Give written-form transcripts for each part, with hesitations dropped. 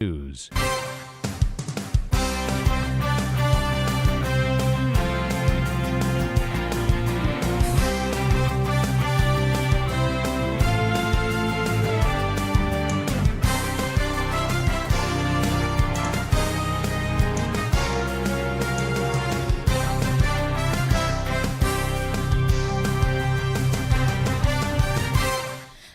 News.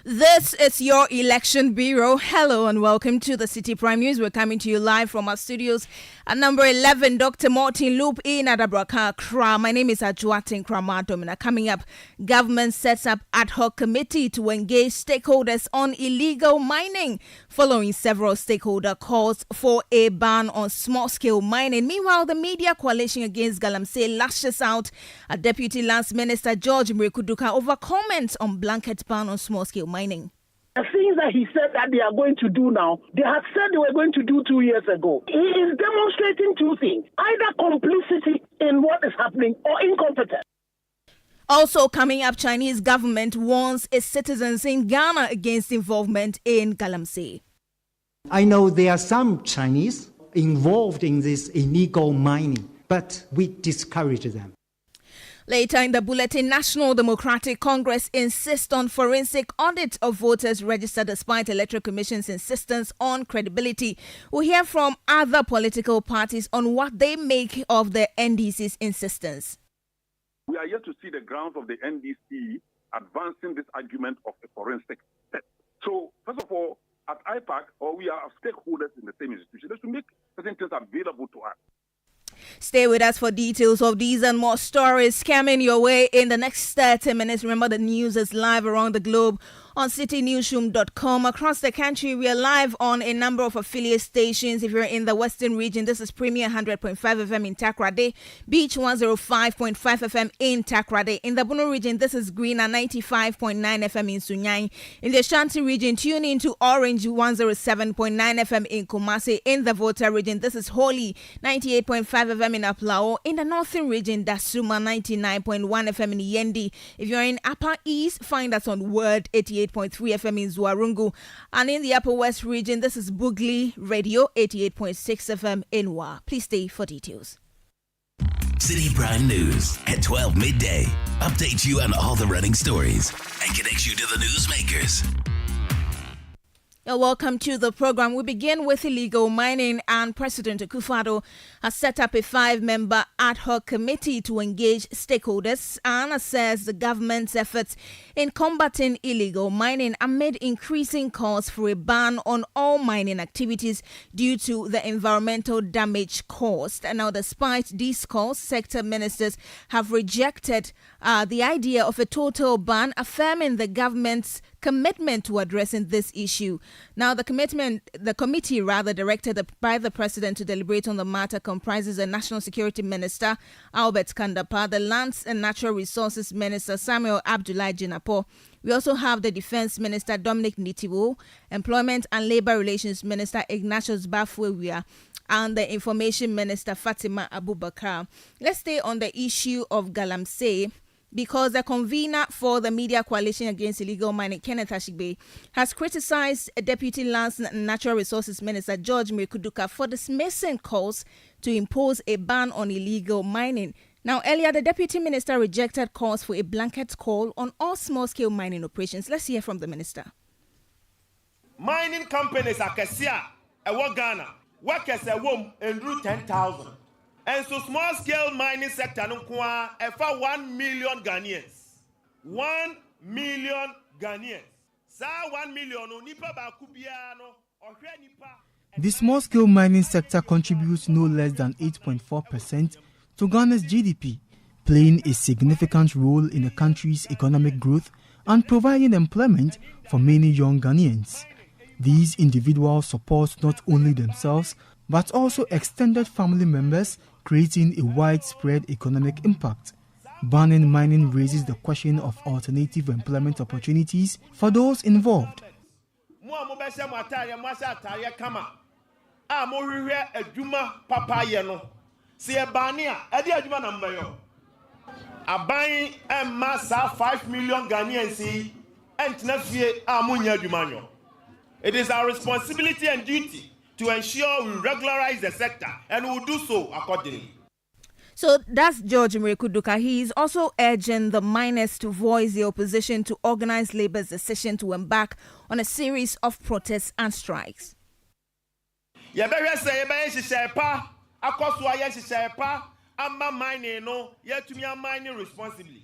This is your election bureau. Hello and welcome to the Citi Prime News. We're coming to you live from our studios at number 11, Dr. Martin Loop in Adabraka, Accra. My name is Ajuatin Kramadomina. Coming up, government sets up ad hoc committee to engage stakeholders on illegal mining, following several stakeholder calls for a ban on small-scale mining. Meanwhile, the media coalition against Galamsey lashes out at Deputy Lands Minister George Mrekuduka over comments on blanket ban on small-scale mining. The things that he said that they are going to do now, they had said they were going to do 2 years ago. He is demonstrating two things, either complicity in what is happening or incompetence. Also coming up, Chinese government warns its citizens in Ghana against involvement in Galamsey. I know there are some Chinese involved in this illegal mining, but we discourage them. Later in the bulletin, National Democratic Congress insists on forensic audit of voters registered despite Electoral Commission's insistence on credibility. We'll hear from other political parties on what they make of the NDC's insistence. We are yet to see the grounds of the NDC advancing this argument of a forensic step. So, first of all, at IPAC, we are stakeholders in the same institution. Let's make certain things available to us. Stay with us for details of these and more stories coming your way in the next 30 minutes. Remember, the news is live around the globe on citinewsroom.com. Across the country, we are live on a number of affiliate stations. If you're in the Western region, this is Premier 100.5 FM in Takoradi, Beach 105.5 FM in Takoradi. In the Bono region, this is Greener 95.9 FM in Sunyani. In the Ashanti region, tune in to Orange 107.9 FM in Kumasi. In the Volta region, this is Holy 98.5 FM in Aplao. In the Northern region, Dasuma 99.1 FM in Yendi. If you're in Upper East, find us on Word 88.3 FM in Zuarungu. And in the Upper West region, this is Bugli Radio 88.6 FM in Wa. Please stay for details. Citi Prime News at 12 midday. Updates you on all the running stories and connects you to the newsmakers. Welcome to the program. We begin with illegal mining, and President Akufo-Addo has set up a 5-member ad hoc committee to engage stakeholders and assess the government's efforts in combating illegal mining amid increasing calls for a ban on all mining activities due to the environmental damage caused. And now, despite these calls, sector ministers have rejected the idea of a total ban, affirming the government's commitment to addressing this issue. Now, the committee directed by the president to deliberate on the matter comprises the National Security Minister, Albert Kandapa, the Lands and Natural Resources Minister, Samuel Abdullahi Jinapo. We also have the Defense Minister, Dominic Nitiwo, Employment and Labor Relations Minister, Ignatius Bafwewia, and the Information Minister, Fatima Abubakar. Let's stay on the issue of Galamsey, because the convener for the media coalition against illegal mining, Kenneth Ashigbe, has criticized Deputy Lands and Natural Resources Minister George Mrekuduka for dismissing calls to impose a ban on illegal mining. Now, earlier, the Deputy Minister rejected calls for a blanket call on all small-scale mining operations. Let's hear from the Minister. Mining companies are Kesia, Ghana, workers at home and route 10,000. And so small-scale mining sector no kwa efa 1 million Ghanaians. 1 million Ghanaians. Sa 1 million no nipa ba kubia no ohwe nipa. The small-scale mining sector contributes no less than 8.4% to Ghana's GDP, playing a significant role in the country's economic growth and providing employment for many young Ghanaians. These individuals support not only themselves but also extended family members, creating a widespread economic impact. Banning mining raises the question of alternative employment opportunities for those involved. Massa 5 million Ghanaians and it is our responsibility and duty to ensure we regularize the sector, and we'll do so accordingly. So that's George Mrekuduka. He is also urging the miners to voice the opposition to organized labor's decision to embark on a series of protests and strikes. Mining responsibly.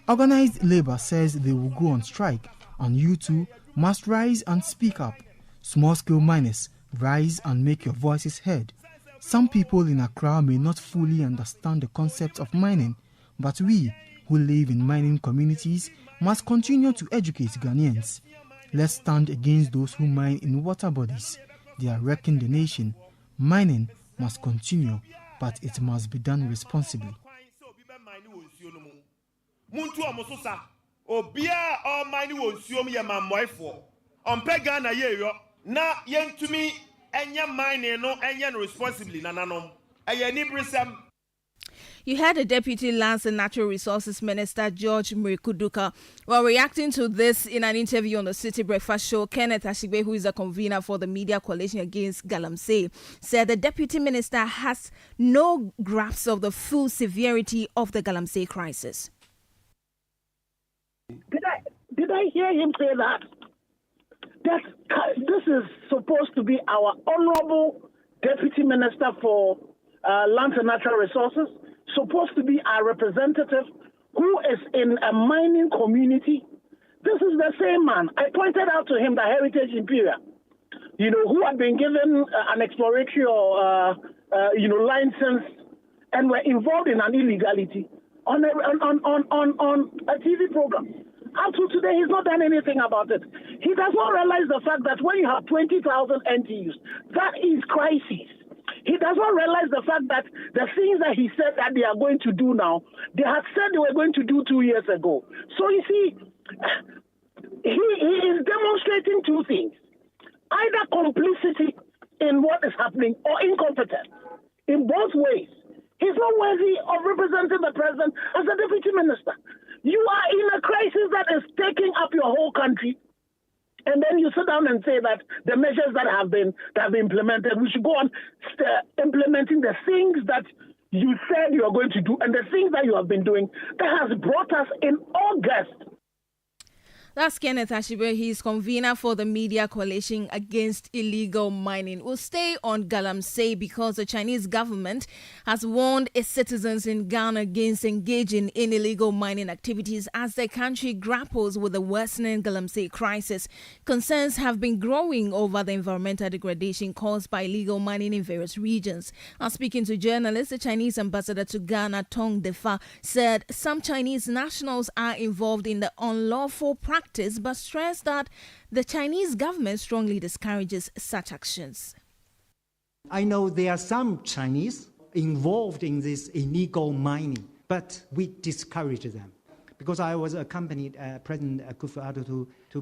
Organized labor says they will go on strike, and you too must rise and speak up. Small-scale miners, rise and make your voices heard. Some people in Accra may not fully understand the concept of mining, but we who live in mining communities must continue to educate Ghanaians. Let's stand against those who mine in water bodies. They are wrecking the nation. Mining must continue, but it must be done responsibly. Na yentumi enya mining no enya responsibly nananom ayeni brisem. You heard the Deputy Lands and Natural Resources Minister George Mrekuduka. While reacting to this in an interview on the City Breakfast Show, Kenneth Ashigbe, who is a convener for the Media Coalition Against Galamsey, said the Deputy Minister has no grasp of the full severity of the Galamsey crisis. Did I hear him say that? That this is supposed to be our honorable Deputy Minister for Lands and Natural Resources, supposed to be our representative who is in a mining community. This is the same man. I pointed out to him the Heritage Imperial, who had been given an exploratory license and were involved in an illegality on a TV program. Up to today, he's not done anything about it. He does not realize the fact that when you have 20,000 NTUs, that is crisis. He does not realize the fact that the things that he said that they are going to do now, they had said they were going to do 2 years ago. So you see, he is demonstrating two things. Either complicity in what is happening or incompetence. In both ways. He's not worthy of representing the president as a deputy minister. You are in a crisis that is taking up your whole country, and then you sit down and say that the measures that have been implemented, we should go on implementing the things that you said you are going to do and the things that you have been doing that has brought us in August. That's Kenneth Ashibe. He's convener for the Media Coalition Against Illegal Mining. We'll stay on Galamsey because the Chinese government has warned its citizens in Ghana against engaging in illegal mining activities as the country grapples with the worsening Galamsey crisis. Concerns have been growing over the environmental degradation caused by illegal mining in various regions. Speaking to journalists, the Chinese ambassador to Ghana, Tong Defa, said some Chinese nationals are involved in the unlawful practice, but stressed that the Chinese government strongly discourages such actions. I know there are some Chinese involved in this illegal mining, but we discourage them. Because I was accompanied President Akufo-Addo to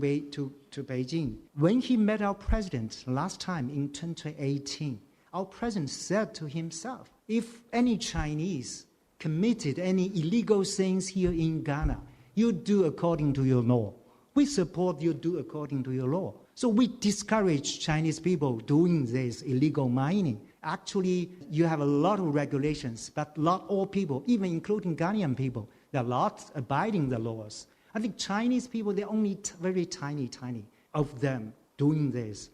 Beijing. When he met our president last time in 2018, our president said to himself, if any Chinese committed any illegal things here in Ghana, you do according to your law. We support you do according to your law. So we discourage Chinese people doing this illegal mining. Actually, you have a lot of regulations, but not all people, even including Ghanaian people, they're not abiding the laws. I think Chinese people, they're only very tiny of them doing this.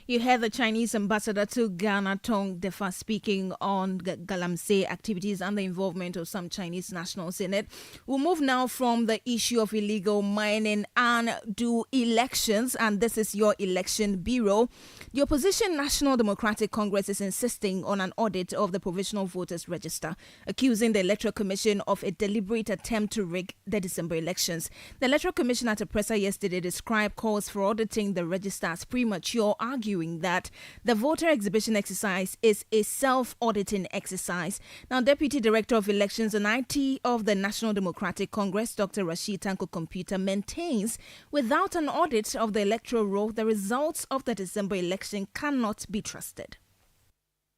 You heard the Chinese ambassador to Ghana, Tong Defa, speaking on Galamsey activities and the involvement of some Chinese nationals in it. We'll move now from the issue of illegal mining and do elections, and this is your election bureau. The opposition National Democratic Congress is insisting on an audit of the Provisional Voters Register, accusing the Electoral Commission of a deliberate attempt to rig the December elections. The Electoral Commission at a presser yesterday described calls for auditing the register as premature, arguing that the voter exhibition exercise is a self-auditing exercise. Now, Deputy Director of Elections and IT of the National Democratic Congress, Dr. Rashid Tanko Computer, maintains without an audit of the electoral roll, the results of the December election cannot be trusted.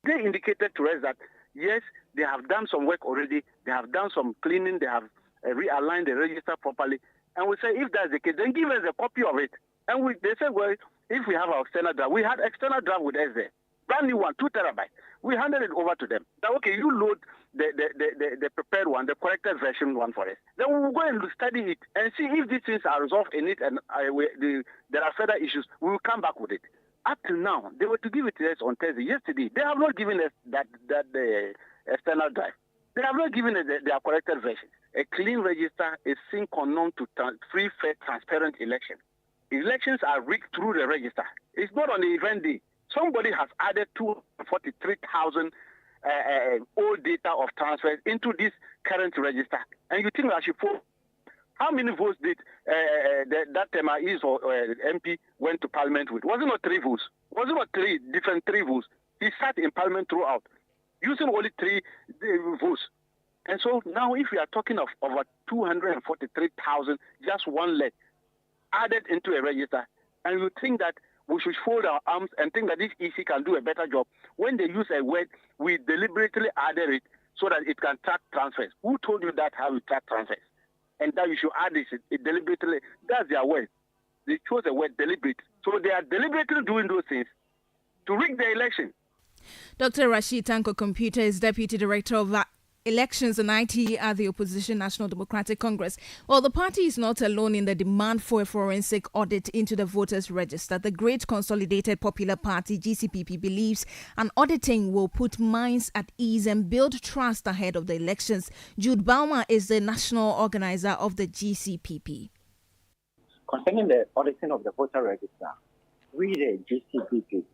They indicated to us that, yes, they have done some work already. They have done some cleaning. They have realigned the register properly. And we say, if that's the case, then give us a copy of it. And they say, well, if we have our external draft, we had external draft with us there. Brand new one, 2 terabytes. We handed it over to them. Now, okay, you load the prepared one, the corrected version one for us. Then we will go and study it and see if these things are resolved in it and there are further issues. We will come back with it. Up till now, they were to give it to us on Thursday. Yesterday, they have not given us that external drive. They have not given us their corrected version. A clean register is sine qua non to free, fair, transparent election. Elections are rigged through the register. It's not on the event day. Somebody has added 243,000 old data of transfers into this current register. And you think I should vote? How many votes did that MIs or MP went to Parliament with? Was it not 3 votes? Was it not 3 votes? He sat in Parliament throughout, using only 3 votes. And so now if we are talking of over 243,000, just one leg added into a register, and you think that we should fold our arms and think that this EC can do a better job. When they use a word, we deliberately added it so that it can track transfers. Who told you that how we track transfers? And that you should add this it deliberately. That's their word. They chose the word deliberate. So they are deliberately doing those things to rig the election. Dr. Rashid Tanko Computer is Deputy Director of Elections and IT at the opposition National Democratic Congress. Well, the party is not alone in the demand for a forensic audit into the voters' register. The Great Consolidated Popular Party, GCPP, believes an auditing will put minds at ease and build trust ahead of the elections. Jude Balmer is the national organizer of the GCPP. Concerning the auditing of the voter register, we, the GCPP,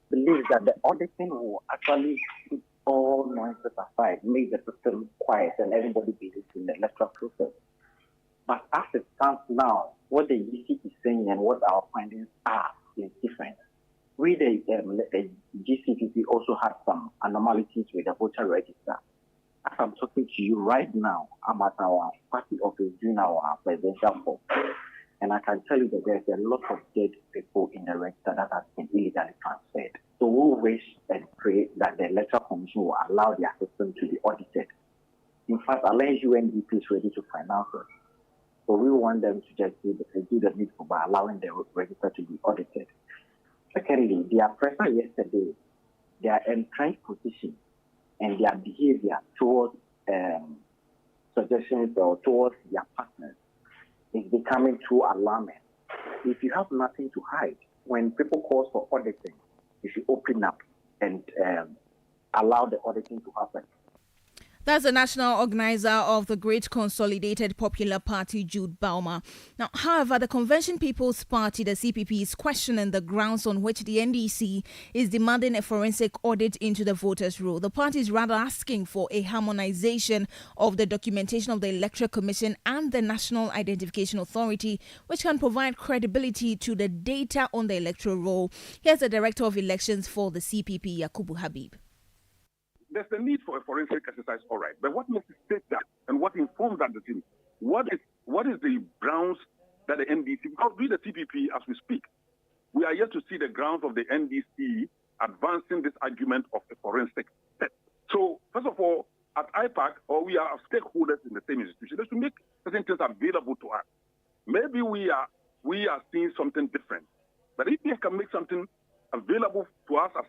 believe that the auditing will actually put all noises aside, make the system quiet, and everybody believes in the electoral process. But as it stands now, what the EC is saying and what our findings are is different. We, the GCPP, also had some anomalies with the voter register. As I'm talking to you right now, I'm at our party office doing our presidential poll. And I can tell you that there's a lot of dead people in the register that has been illegally transferred. So we wish and pray that the Electoral Commission will allow their system to be audited. In fact, unless UNDP is ready to finance it. So we want them to just do the needful by allowing the register to be audited. Secondly, their pressure yesterday, their entrenched position and their behavior towards suggestions or towards their partners is becoming too alarming. If you have nothing to hide, when people call for auditing, you should open up and allow the auditing to happen. That's the national organizer of the Great Consolidated Popular Party, Jude Balmer. Now, however, the Convention People's Party, the CPP, is questioning the grounds on which the NDC is demanding a forensic audit into the voters' roll. The party is rather asking for a harmonization of the documentation of the Electoral Commission and the National Identification Authority, which can provide credibility to the data on the electoral roll. Here's the Director of Elections for the CPP, Yakubu Habib. There's the need for a forensic exercise, all right. But what necessitates that and what informs that decision? What is the grounds that the NDC, because we the CPP, as we speak, we are yet to see the grounds of the NDC advancing this argument of a forensic test. So, first of all, at IPAC, or we are stakeholders in the same institution, let's make certain things available to us. Maybe we are seeing something different. But if we can make something available to us as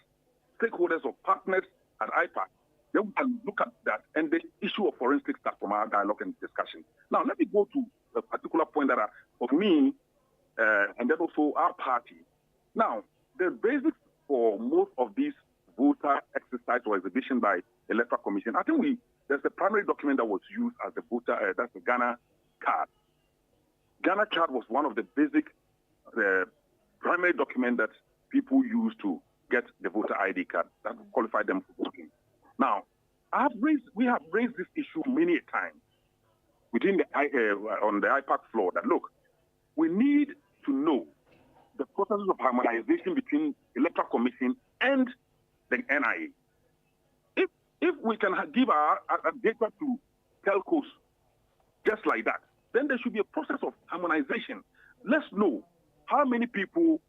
stakeholders or partners at IPAC, then we can look at that and the issue of forensic start from our dialogue and discussion. Now, let me go to a particular point that are, for me, and then also our party. Now, the basics for most of these voter exercise or exhibition by the Electoral Commission, I think there's a primary document that was used as the voter, that's the Ghana card. Ghana card was one of the basic primary document that people use to get the voter ID card that will qualify them for voting. Now, we have raised this issue many times within on the IPAC floor that, look, we need to know the processes of harmonization between Electoral Commission and the NIA. If we can give our data to telcos just like that, then there should be a process of harmonization. Let's know how many people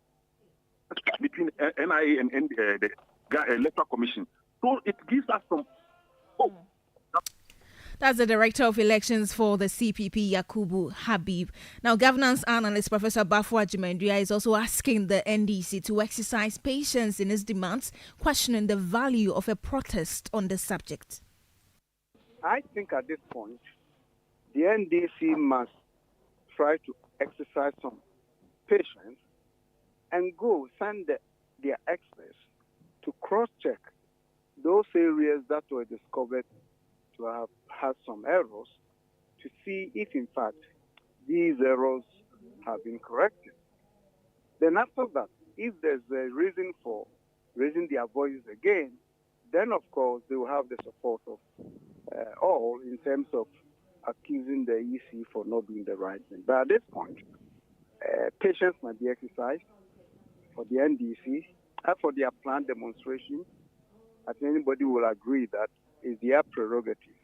between NIA and the Electoral Commission. So it gives us some hope. That's the Director of Elections for the CPP, Yakubu Habib. Now, governance analyst Professor Bafo Ajimandria is also asking the NDC to exercise patience in its demands, questioning the value of a protest on the subject. I think at this point, the NDC must try to exercise some patience and send their experts to cross-check those areas that were discovered to have had some errors, to see if in fact these errors have been corrected. Then after that, if there's a reason for raising their voices again, then of course they will have the support of all in terms of accusing the EC for not doing the right thing. But at this point, patience might be exercised for the NDC and for their planned demonstration. I think anybody will agree that is their prerogative.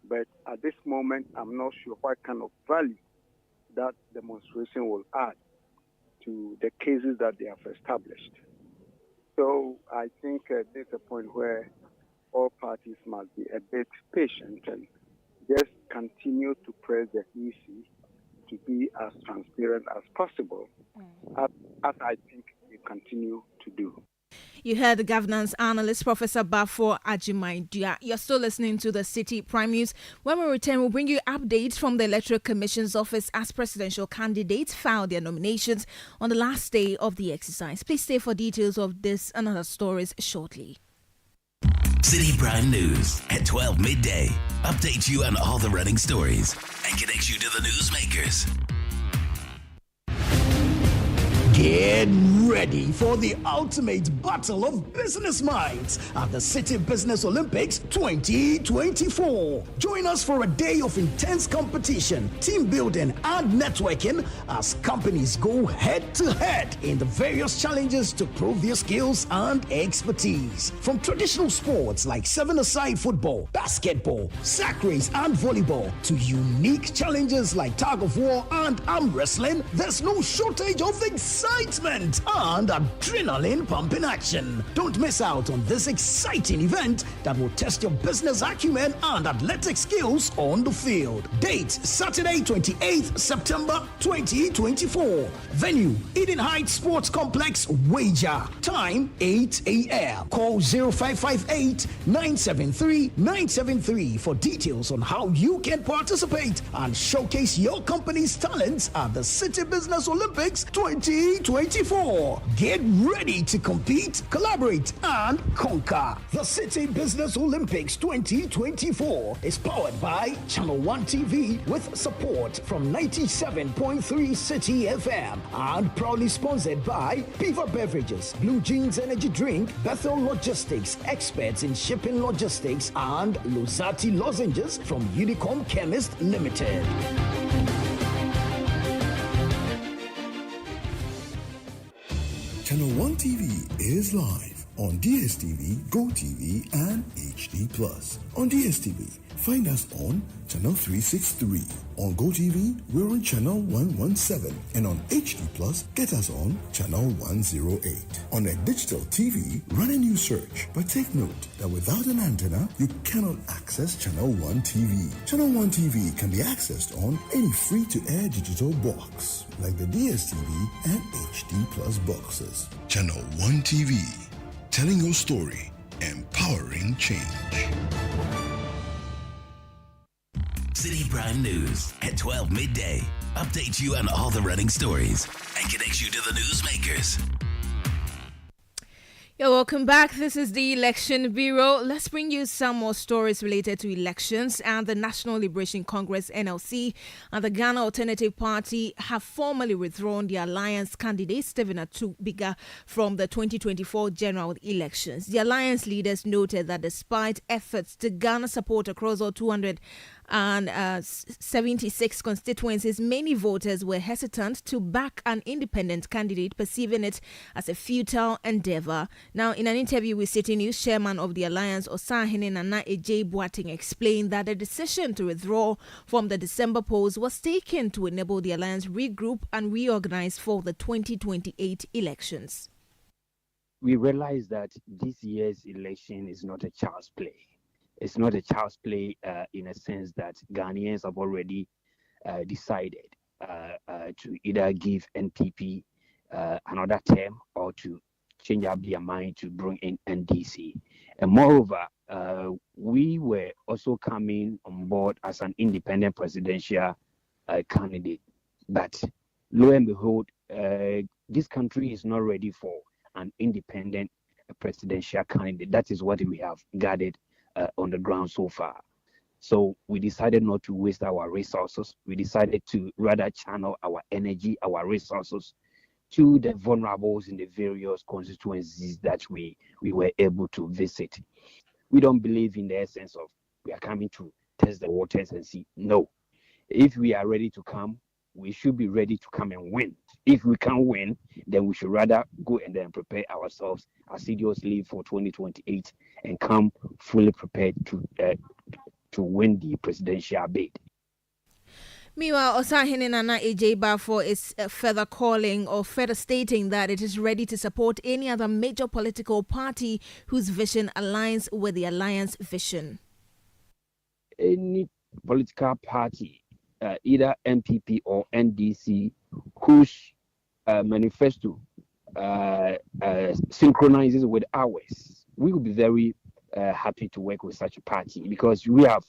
But at this moment, I'm not sure what kind of value that demonstration will add to the cases that they have established. So I think there's a point where all parties must be a bit patient and just continue to press the EC to be as transparent as possible, as I think we continue to do. You heard the governance analyst, Professor Bafo Ajimandria. You're still listening to the Citi Prime News. When we return, we'll bring you updates from the Electoral Commission's office as presidential candidates filed their nominations on the last day of the exercise. Please stay for details of this and other stories shortly. Citi Prime News at 12 midday updates you on all the running stories and connects you to the newsmakers. Get ready for the ultimate battle of business minds at the Citi Business Olympics 2024. Join us for a day of intense competition, team building, and networking as companies go head to head in the various challenges to prove their skills and expertise. From traditional sports like seven-a-side football, basketball, sack race, and volleyball to unique challenges like tug of war and arm wrestling, there's no shortage of excitement and adrenaline pumping action. Don't miss out on this exciting event that will test your business acumen and athletic skills on the field. Date Saturday 28th September 2024. Venue Eden Heights Sports Complex, Wager. Time 8 a.m. Call 0558 973 973 for details on how you can participate and showcase your company's talents at the Citi Business Olympics 2024. Get ready to compete, collaborate, and conquer. The Citi Business Olympics 2024 is powered by Channel 1 TV with support from 97.3 Citi FM and proudly sponsored by Piva Beverages, Blue Jeans Energy Drink, Bethel Logistics, experts in shipping logistics, and Luzati Lozenges from Unicom Chemist Limited. Channel 1 TV is live on DSTV, GoTV, and HD+. On DSTV, find us on Channel 363. On GoTV, we're on Channel 117. And on HD+, get us on Channel 108. On a digital TV, run a new search. But take note that without an antenna, you cannot access Channel 1 TV. Channel 1 TV can be accessed on any free-to-air digital box, like the DSTV and HD+ boxes. Channel 1 TV, telling your story, empowering change. Citi Prime News at 12 midday updates you on all the running stories and connects you to the newsmakers. You're welcome back. This is the Election Bureau. Let's bring you some more stories related to elections. And the National Liberation Congress, NLC, and the Ghana Alternative Party have formally withdrawn the alliance candidate, Stephen Atubiga, from the 2024 general elections. The alliance leaders noted that despite efforts to garner support across all 276 constituencies, many voters were hesitant to back an independent candidate, perceiving it as a futile endeavor. Now, in an interview with Citi News, chairman of the alliance, Osahene Nana Ejay Boateng, explained that the decision to withdraw from the December polls was taken to enable the alliance regroup and reorganize for the 2028 elections. We realize that this year's election is not a child's play. It's not a child's play in a sense that Ghanaians have already decided to either give NPP another term or to change up their mind to bring in NDC. And moreover, we were also coming on board as an independent presidential candidate. But lo and behold, this country is not ready for an independent presidential candidate. That is what we have gathered on the ground so far. So we decided not to waste our resources. We decided to rather channel our energy, our resources to the vulnerables in the various constituencies that we were able to visit. We don't believe in the essence of we are coming to test the waters and see. No. If we are ready to come, we should be ready to come and win. If we can't win, then we should rather go and then prepare ourselves assiduously for 2028 and come fully prepared to win the presidential bid. Meanwhile, Osahene Nana Ejebafo is further calling or further stating that it is ready to support any other major political party whose vision aligns with the alliance vision. Any political party, either MPP or NDC, whose manifesto synchronizes with ours, we will be very happy to work with such a party, because we have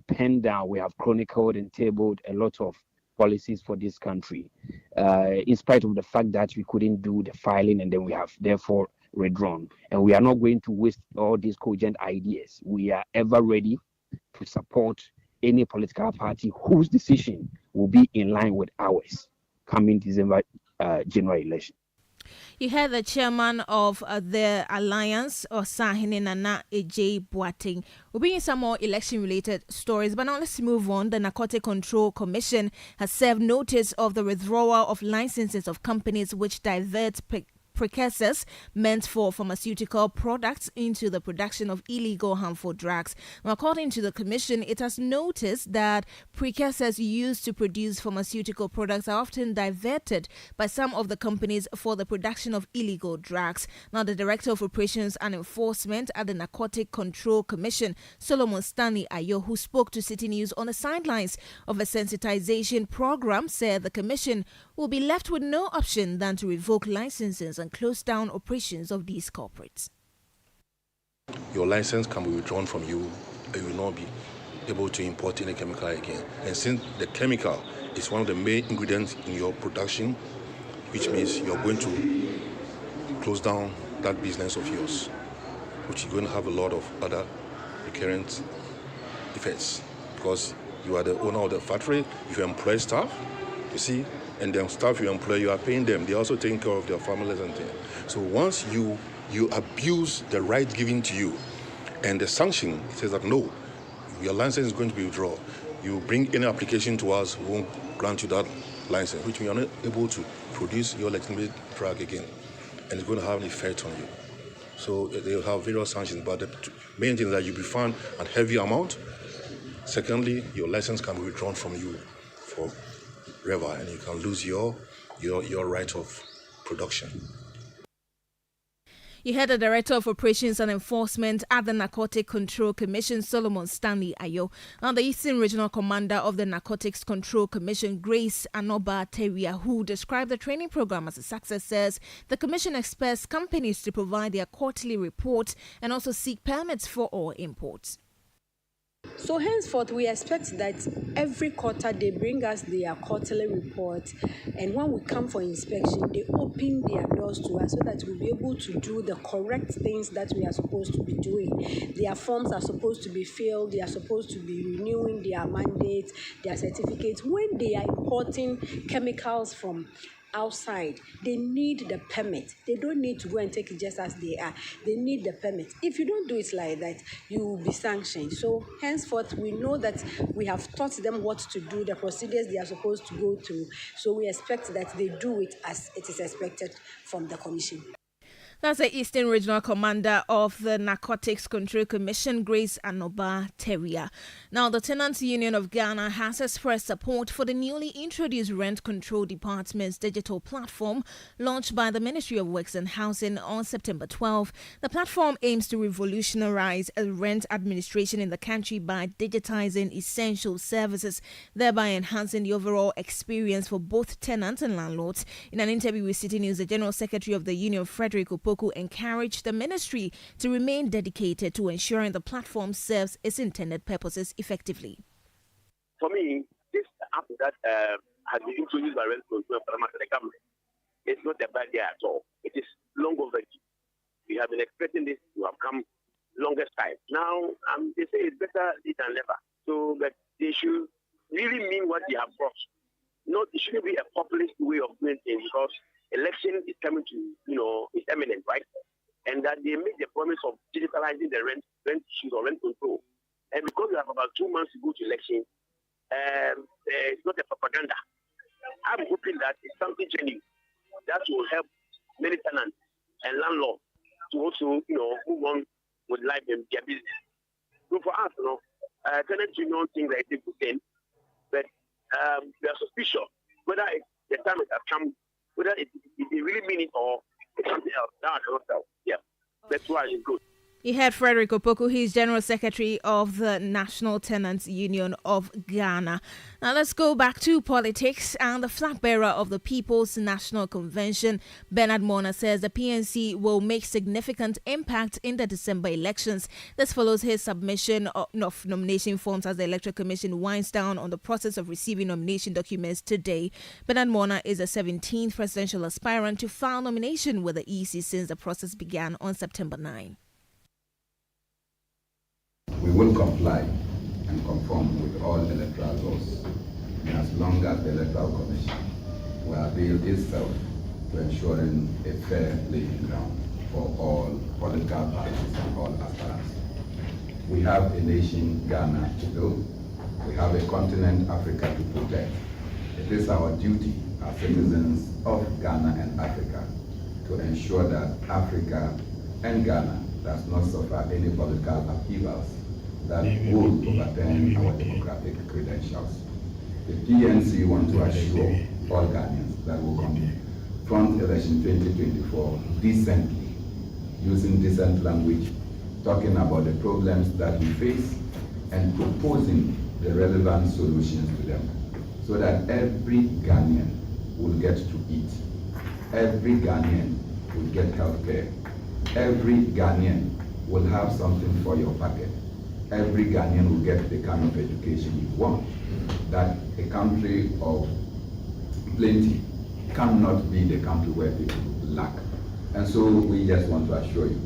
penned down, we have chronicled and tabled a lot of policies for this country, in spite of the fact that we couldn't do the filing and then we have therefore withdrawn. And we are not going to waste all these cogent ideas. We are ever ready to support any political party whose decision will be in line with ours coming December general election. You heard the chairman of the alliance, Osahene Nana Ejebafo. We'll bring you some more election-related stories, but now let's move on. The Narcotic Control Commission has served notice of the withdrawal of licenses of companies which divert precursors meant for pharmaceutical products into the production of illegal harmful drugs. Now, according to the Commission, it has noticed that precursors used to produce pharmaceutical products are often diverted by some of the companies for the production of illegal drugs. Now, the Director of Operations and Enforcement at the Narcotic Control Commission, Solomon Stanley Ayo, who spoke to Citi News on the sidelines of a sensitization program, said the Commission will be left with no option than to revoke licenses and close down operations of these corporates. Your license can be withdrawn from you and you will not be able to import any chemical again. And since the chemical is one of the main ingredients in your production, which means you're going to close down that business of yours, which is going to have a lot of other recurrent effects, because you are the owner of the factory. If you employ staff, you see, and the staff you employ, you are paying them. They're also taking care of their families and things. So once you abuse the right given to you, and the sanction says that no, your license is going to be withdrawn, you bring any application to us, we won't grant you that license, which means you're not able to produce your legitimate drug again, and it's going to have an effect on you. So they'll have various sanctions, but the main thing is that you'll be fined a heavy amount. Secondly, your license can be withdrawn from you forever, and you can lose your right of production. You heard the Director of Operations and Enforcement at the Narcotic Control Commission, Solomon Stanley Ayo. Now, the Eastern Regional Commander of the Narcotics Control Commission, Grace Anoba Teria, who described the training program as a success, says the Commission expects companies to provide their quarterly reports and also seek permits for all imports. So henceforth, we expect that every quarter they bring us their quarterly report, and when we come for inspection, they open their doors to us so that we'll be able to do the correct things that we are supposed to be doing. Their forms are supposed to be filled, they are supposed to be renewing their mandates, their certificates. When they are importing chemicals from outside, they need the permit. They don't need to go and take it just as they are. They need the permit. If you don't do it like that, you will be sanctioned. So henceforth, we know that we have taught them what to do, the procedures they are supposed to go through. So we expect that they do it as it is expected from the Commission. That's the Eastern Regional Commander of the Narcotics Control Commission, Grace Anoba Teria. Now, the Tenants Union of Ghana has expressed support for the newly introduced Rent Control Department's digital platform launched by the Ministry of Works and Housing on September 12. The platform aims to revolutionize rent administration in the country by digitizing essential services, thereby enhancing the overall experience for both tenants and landlords. In an interview with Citi News, the General Secretary of the Union, Frederick Opoku, encouraged the ministry to remain dedicated to ensuring the platform serves its intended purposes effectively. For me, this app that has been introduced by Rent Control for the government, it's not a bad idea at all. It is long overdue. We have been expecting this to have come longest time. Now, they say it's better late than never. So, but they should really mean what they have brought. It shouldn't be a populist way of doing things, because election is coming to, is imminent, right? And that they make the promise of digitalizing the rent issues or rent control. And because we have about 2 months to go to election, it's not a propaganda. I'm hoping that it's something genuine that will help many tenants and landlords to also, move on with life and their business. So for us, tenants union think that it's a good thing, but we are suspicious whether the time has come, whether it really mean it or it's something else. That I cannot tell. Yeah, that's why it's good. You heard Frederick Opoku, he's General Secretary of the National Tenants Union of Ghana. Now let's go back to politics, and the flag bearer of the People's National Convention, Bernard Mona, says the PNC will make significant impact in the December elections. This follows his submission of nomination forms as the Electoral Commission winds down on the process of receiving nomination documents today. Bernard Mona is the 17th presidential aspirant to file nomination with the EC since the process began on September 9. We will comply and conform with all electoral laws, as long as the Electoral Commission will avail itself to ensuring a fair playing ground for all political parties and all aspirants. We have a nation, Ghana, to build. We have a continent, Africa, to protect. It is our duty as citizens of Ghana and Africa to ensure that Africa and Ghana does not suffer any political upheavals that would overturn our democratic credentials. The PNC want to assure all Ghanaians that we will confront election 2024 decently, using decent language, talking about the problems that we face and proposing the relevant solutions to them, so that every Ghanaian will get to eat, every Ghanaian will get health care, every Ghanaian will have something for your pocket. Every Ghanaian will get the kind of education you want. That a country of plenty cannot be the country where people lack. And so we just want to assure you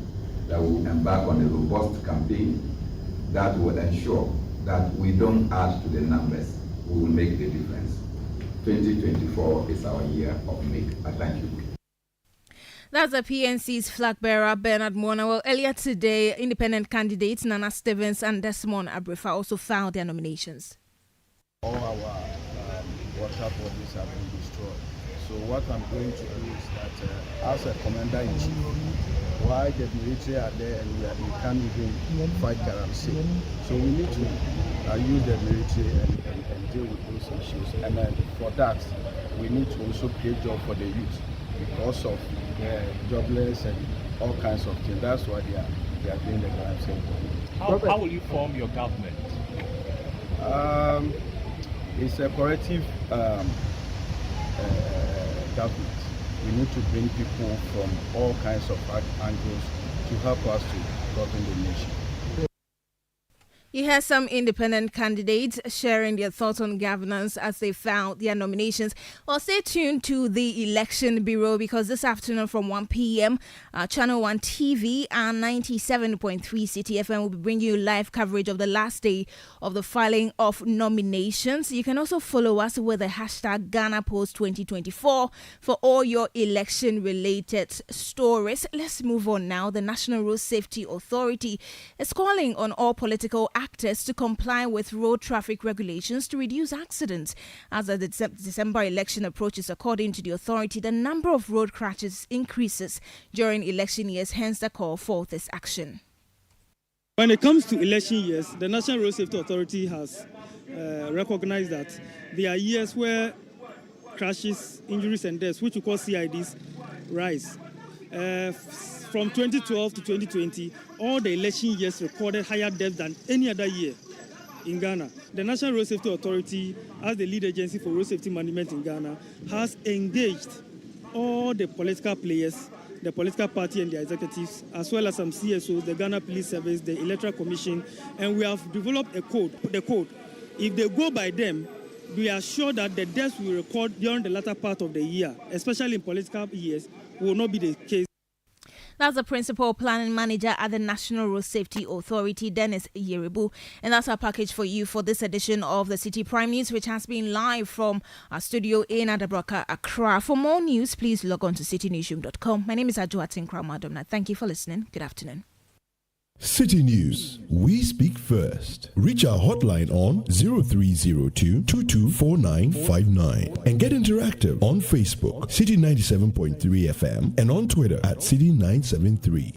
that we will embark on a robust campaign that will ensure that we don't add to the numbers, we will make the difference. 2024 is our year of make. I thank you. That's the PNC's flag bearer, Bernard Mona. Well, earlier today, independent candidates Nana Stevens and Desmond Abrifa also filed their nominations. All our water bodies have been destroyed. So what I'm going to do is that as a commander-in-chief, while the military are there and we can't even fight Galamsey, so we need to use the military and deal with those issues. And then for that, we need to also create job for the youth, because of jobless and all kinds of things. That's why they are doing the Galamsey. How will you form your government? It's a corrective government. We need to bring people from all kinds of angles to help us to govern the nation. You hear some independent candidates sharing their thoughts on governance as they filed their nominations. Well, stay tuned to the Election Bureau, because this afternoon from 1 p.m., Channel 1 TV and 97.3 Citi FM will be bringing you live coverage of the last day of the filing of nominations. You can also follow us with the hashtag GhanaPost2024 for all your election-related stories. Let's move on now. The National Road Safety Authority is calling on all political actors actors to comply with road traffic regulations to reduce accidents. As the December election approaches, according to the authority, the number of road crashes increases during election years, hence the call for this action. When it comes to election years, the National Road Safety Authority has recognized that there are years where crashes, injuries and deaths, which we call CIDs, rise. From 2012 to 2020, all the election years recorded higher deaths than any other year in Ghana. The National Road Safety Authority, as the lead agency for road safety management in Ghana, has engaged all the political players, the political party and their executives, as well as some CSOs, the Ghana Police Service, the Electoral Commission, and we have developed a code. The code, if they go by them, we are sure that the deaths we record during the latter part of the year, especially in political years, will not be the case. That's the principal planning manager at the National Road Safety Authority, Dennis Yerebu. And that's our package for you for this edition of the Citi Prime News, which has been live from our studio in Adabraka, Accra. For more news, please log on to citinewsroom.com. My name is Ajuatin Kramadom. Thank you for listening. Good afternoon. Citi News, we speak first. Reach our hotline on 0302 224959 and get interactive on Facebook, Citi 97.3 FM, and on Twitter at Citi 973.